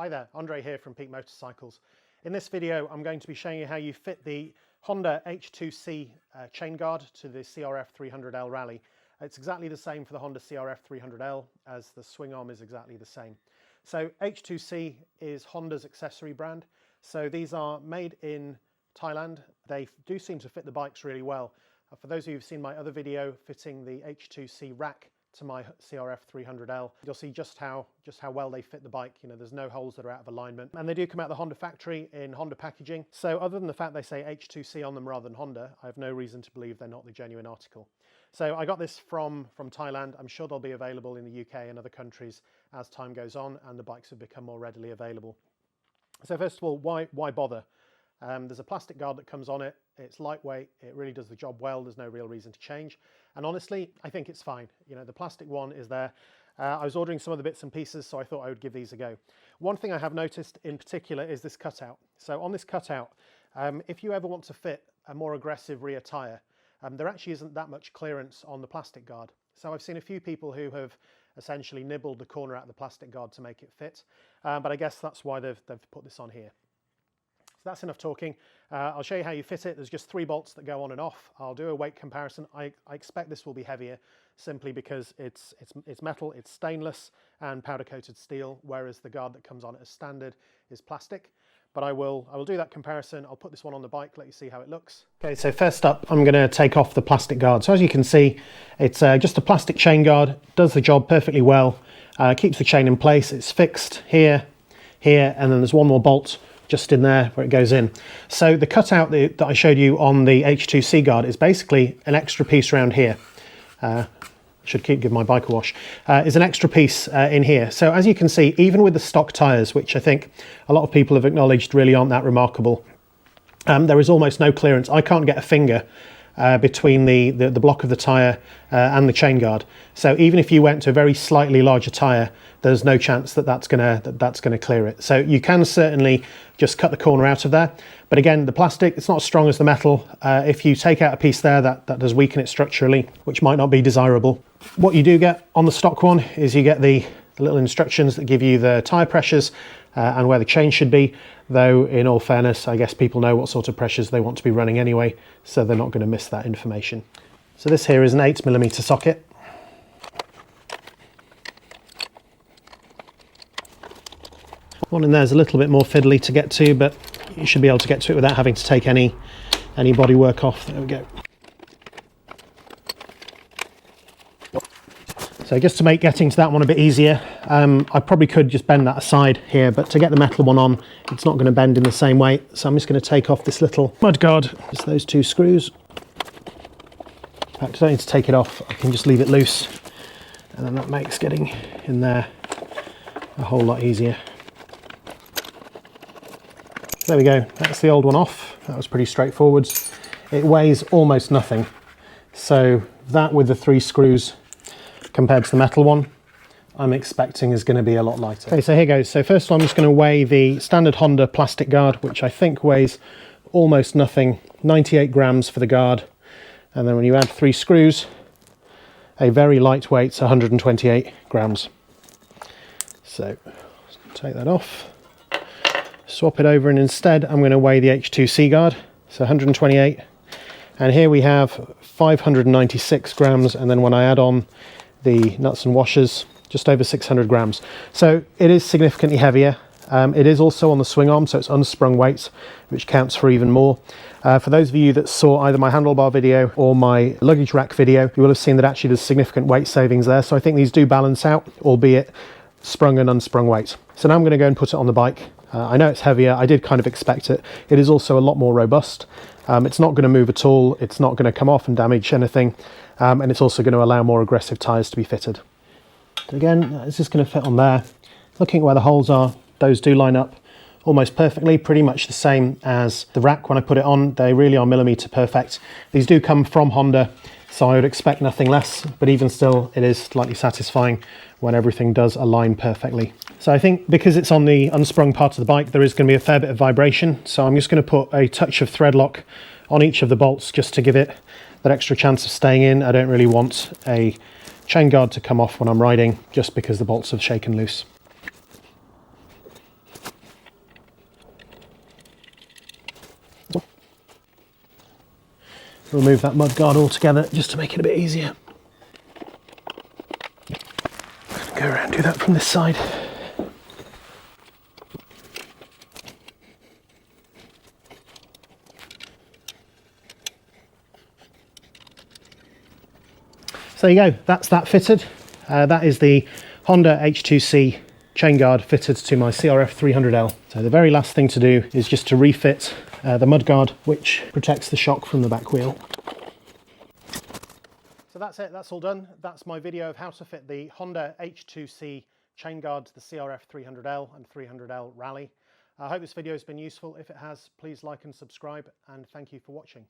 Hi there, Andre here from Peak Motorcycles. In this video I'm going to be showing you how you fit the Honda H2C chain guard to the CRF300L Rally. It's exactly the same for the Honda CRF300L as the swing arm is exactly the same. So H2C is Honda's accessory brand. So these are made in Thailand. They do seem to fit the bikes really well. For those of you who've seen my other video fitting the H2C rack to my CRF300L, you'll see just how well they fit the bike. You know, there's no holes that are out of alignment, and they do come out of the Honda factory in Honda packaging. So other than the fact they say H2C on them rather than Honda, I have no reason to believe they're not the genuine article. So I got this from Thailand. I'm sure they'll be available in the UK and other countries as time goes on and the bikes have become more readily available. So first of all, why bother? There's a plastic guard that comes on it. It's lightweight. It really does the job well. There's no real reason to change. And honestly, I think it's fine. You know, the plastic one is there. I was ordering some of the bits and pieces, so I thought I would give these a go. One thing I have noticed in particular is this cutout. So on this cutout, if you ever want to fit a more aggressive rear tyre, there actually isn't that much clearance on the plastic guard. So I've seen a few people who have essentially nibbled the corner out of the plastic guard to make it fit. But I guess that's why they've put this on here. So that's enough talking. I'll show you how you fit it. There's just 3 bolts that go on and off. I'll do a weight comparison. I expect this will be heavier simply because it's metal, it's stainless and powder coated steel, whereas the guard that comes on as standard is plastic. But I will do that comparison. I'll put this one on the bike, let you see how it looks. Okay, so first up, I'm going to take off the plastic guard. So as you can see, it's just a plastic chain guard, does the job perfectly well, keeps the chain in place. It's fixed here, here, and then there's one more bolt just in there where it goes in. So the cutout that I showed you on the H2C guard is basically an extra piece around here. Should give my bike a wash. Is an extra piece in here. So as you can see, even with the stock tyres, which I think a lot of people have acknowledged really aren't that remarkable, there is almost no clearance. I can't get a finger between the block of the tyre and the chain guard. So even if you went to a very slightly larger tyre, there's no chance that that's gonna clear it. So you can certainly just cut the corner out of there. But again, the plastic, it's not as strong as the metal. If you take out a piece there, that does weaken it structurally, which might not be desirable. What you do get on the stock one is you get the little instructions that give you the tyre pressures and where the chain should be, though in all fairness, I guess people know what sort of pressures they want to be running anyway, so they're not going to miss that information. So this here is an 8mm socket. One in there is a little bit more fiddly to get to, but you should be able to get to it without having to take any bodywork off. There we go. So just to make getting to that one a bit easier, I probably could just bend that aside here, but to get the metal one on, it's not going to bend in the same way. So I'm just going to take off this little mud guard, just those 2 screws. In fact, I don't need to take it off, I can just leave it loose, and then that makes getting in there a whole lot easier. There we go, that's the old one off. That was pretty straightforward. It weighs almost nothing. So that with the 3 screws compared to the metal one, I'm expecting is going to be a lot lighter. Okay, so here goes. So first of all, I'm just going to weigh the standard Honda plastic guard, which I think weighs almost nothing, 98 grams for the guard. And then when you add 3 screws, a very lightweight 128 grams. So take that off. Swap it over, and instead I'm going to weigh the H2C guard, so 128, and here we have 596 grams, and then when I add on the nuts and washers, just over 600 grams. So it is significantly heavier. It is also on the swing arm, so it's unsprung weight, which counts for even more. For those of you that saw either my handlebar video or my luggage rack video, you will have seen that actually there's significant weight savings there. So I think these do balance out, albeit sprung and unsprung weight. So now I'm going to go and put it on the bike. I know it's heavier, I did kind of expect it. It is also a lot more robust. It's not going to move at all, it's not going to come off and damage anything, and it's also going to allow more aggressive tyres to be fitted. So again, it's just going to fit on there. Looking at where the holes are, those do line up almost perfectly, pretty much the same as the rack when I put it on. They really are millimetre perfect. These do come from Honda, so I would expect nothing less, but even still, it is slightly satisfying when everything does align perfectly. So I think because it's on the unsprung part of the bike, there is going to be a fair bit of vibration. So I'm just going to put a touch of thread lock on each of the bolts just to give it that extra chance of staying in. I don't really want a chain guard to come off when I'm riding just because the bolts have shaken loose. remove that mud guard altogether just to make it a bit easier. Go around and do that from this side. So there you go, that's that fitted. That is the Honda H2C chain guard fitted to my CRF300L. So the very last thing to do is just to refit the mud guard, which protects the shock from the back wheel. So that's it, that's all done. That's my video of how to fit the Honda H2C chain guard to the CRF300L and 300L Rally. I hope this video has been useful. If it has, please like and subscribe, and thank you for watching.